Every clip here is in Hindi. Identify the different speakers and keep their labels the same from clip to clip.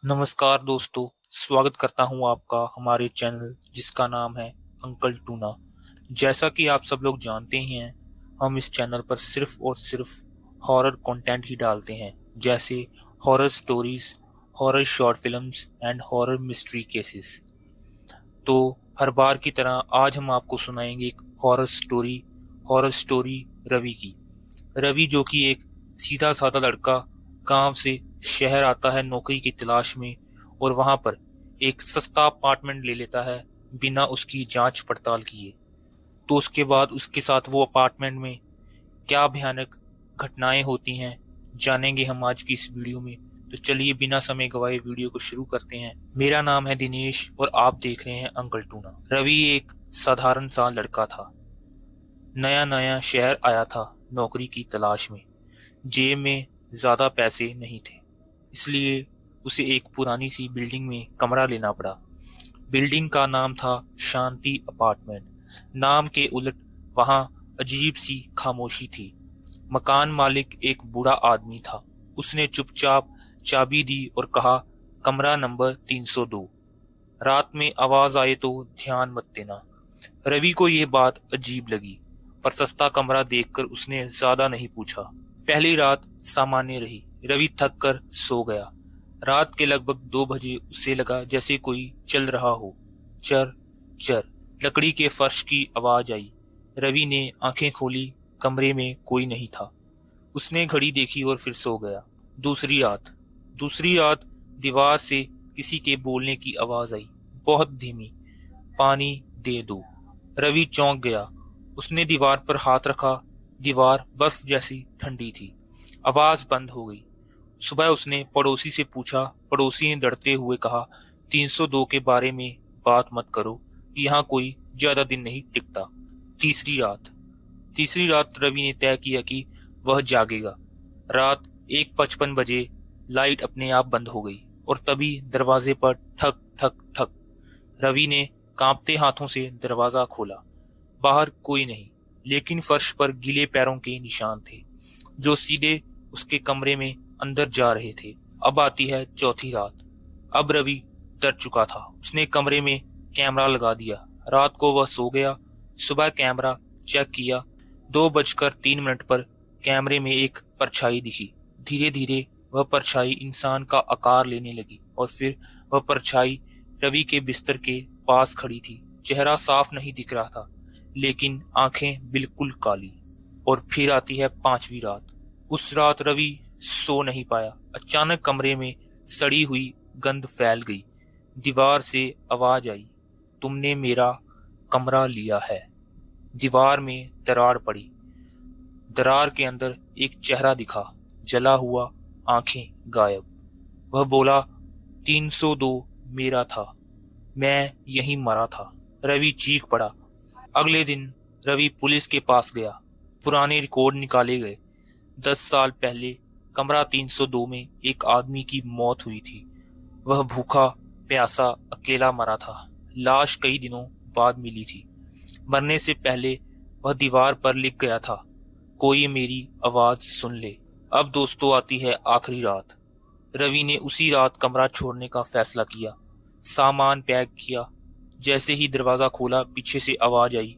Speaker 1: नमस्कार दोस्तों, स्वागत करता हूं आपका हमारे चैनल जिसका नाम है अंकल टूना। जैसा कि आप सब लोग जानते ही हैं, हम इस चैनल पर सिर्फ और सिर्फ हॉरर कंटेंट ही डालते हैं, जैसे horror stories, horror short films and horror mystery cases. तो हर बार की तरह आज हम आपको सुनाएंगे एक हॉरर स्टोरी रवि की। रवि जो कि एक सीधा साधा लड़का गांव से शहर आता है नौकरी की तलाश में, और वहां पर एक सस्ता अपार्टमेंट ले लेता है बिना उसकी जांच पड़ताल किए। तो उसके बाद उसके साथ वो अपार्टमेंट में क्या भयानक घटनाएं होती हैं, जानेंगे हम आज की इस वीडियो में। तो चलिए बिना समय गवाए वीडियो को शुरू करते हैं। मेरा नाम है दिनेश और आप देख रहे हैं अंकल टूना। रवि एक साधारण सा लड़का था। नया नया शहर आया था नौकरी की तलाश में। जेब में ज्यादा पैसे नहीं थे, इसलिए उसे एक पुरानी सी बिल्डिंग में कमरा लेना पड़ा। बिल्डिंग का नाम था शांति अपार्टमेंट। नाम के उलट वहां अजीब सी खामोशी थी। मकान मालिक एक बूढ़ा आदमी था। उसने चुपचाप चाबी दी और कहा, कमरा नंबर 302। रात में आवाज आए तो ध्यान मत देना। रवि को यह बात अजीब लगी, पर सस्ता कमरा देखकर उसने ज्यादा नहीं पूछा। पहली रात सामान्य रही। रवि थक कर सो गया। रात के लगभग 2 बजे उसे लगा जैसे कोई चल रहा हो। चर चर लकड़ी के फर्श की आवाज आई। रवि ने आंखें खोली। कमरे में कोई नहीं था। उसने घड़ी देखी और फिर सो गया। दूसरी रात दीवार से किसी के बोलने की आवाज आई, बहुत धीमी। पानी दे दो। रवि चौंक गया। उसने दीवार पर हाथ रखा। दीवार बर्फ जैसी ठंडी थी। आवाज बंद हो गई। सुबह उसने पड़ोसी से पूछा। पड़ोसी ने डरते हुए कहा, 302 के बारे में बात मत करो, यहाँ कोई ज्यादा दिन नहीं टिकता। तीसरी रात रवि ने तय किया कि वह जागेगा। रात 1:55 लाइट अपने आप बंद हो गई और तभी दरवाजे पर ठक ठक ठक। रवि ने कांपते हाथों से दरवाजा खोला। बाहर कोई नहीं, लेकिन फर्श पर गीले पैरों के निशान थे जो सीधे उसके कमरे में अंदर जा रहे थे। अब आती है चौथी रात। अब रवि डर चुका था। उसने कमरे में कैमरा लगा दिया। रात को वह सो गया। सुबह कैमरा चेक किया। 2:03 पर कैमरे में एक परछाई दिखी। धीरे धीरे वह परछाई इंसान का आकार लेने लगी और फिर वह परछाई रवि के बिस्तर के पास खड़ी थी। चेहरा साफ नहीं दिख रहा था, लेकिन आंखें बिल्कुल काली। और फिर आती है पांचवी रात। उस रात रवि सो नहीं पाया। अचानक कमरे में सड़ी हुई गंध फैल गई। दीवार से आवाज आई, तुमने मेरा कमरा लिया है। दीवार में दरार पड़ी। दरार के अंदर एक चेहरा दिखा, जला हुआ, आंखें गायब। वह बोला, 302 मेरा था, मैं यहीं मरा था। रवि चीख पड़ा। अगले दिन रवि पुलिस के पास गया। पुराने रिकॉर्ड निकाले गए। 10 साल पहले कमरा 302 में एक आदमी की मौत हुई थी। वह भूखा प्यासा अकेला मरा था। लाश कई दिनों बाद मिली थी। मरने से पहले वह दीवार पर लिख गया था, कोई मेरी आवाज सुन ले। अब दोस्तों आती है आखिरी रात। रवि ने उसी रात कमरा छोड़ने का फैसला किया। सामान पैक किया। जैसे ही दरवाजा खोला, पीछे से आवाज आई,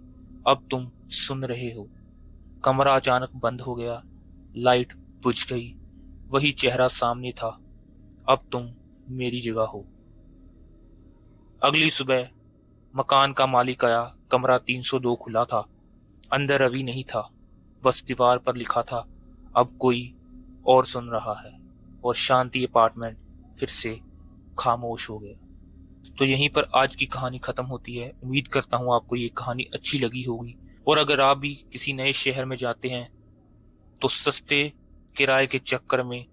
Speaker 1: अब तुम सुन रहे हो। कमरा अचानक बंद हो गया। लाइट बुझ गई। वही चेहरा सामने था, अब तुम मेरी जगह हो। अगली सुबह मकान का मालिक आया। कमरा 302 खुला था। अंदर रवि नहीं था। बस दीवार पर लिखा था, अब कोई और सुन रहा है। और शांति अपार्टमेंट फिर से खामोश हो गया। तो यहीं पर आज की कहानी खत्म होती है। उम्मीद करता हूँ आपको ये कहानी अच्छी लगी होगी। और अगर आप भी किसी नए शहर में जाते हैं तो सस्ते किराए के चक्कर में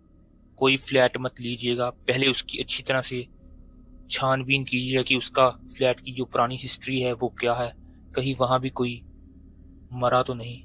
Speaker 1: कोई फ्लैट मत लीजिएगा। पहले उसकी अच्छी तरह से छानबीन कीजिएगा कि उसका फ्लैट की जो पुरानी हिस्ट्री है वो क्या है, कहीं वहां भी कोई मरा तो नहीं।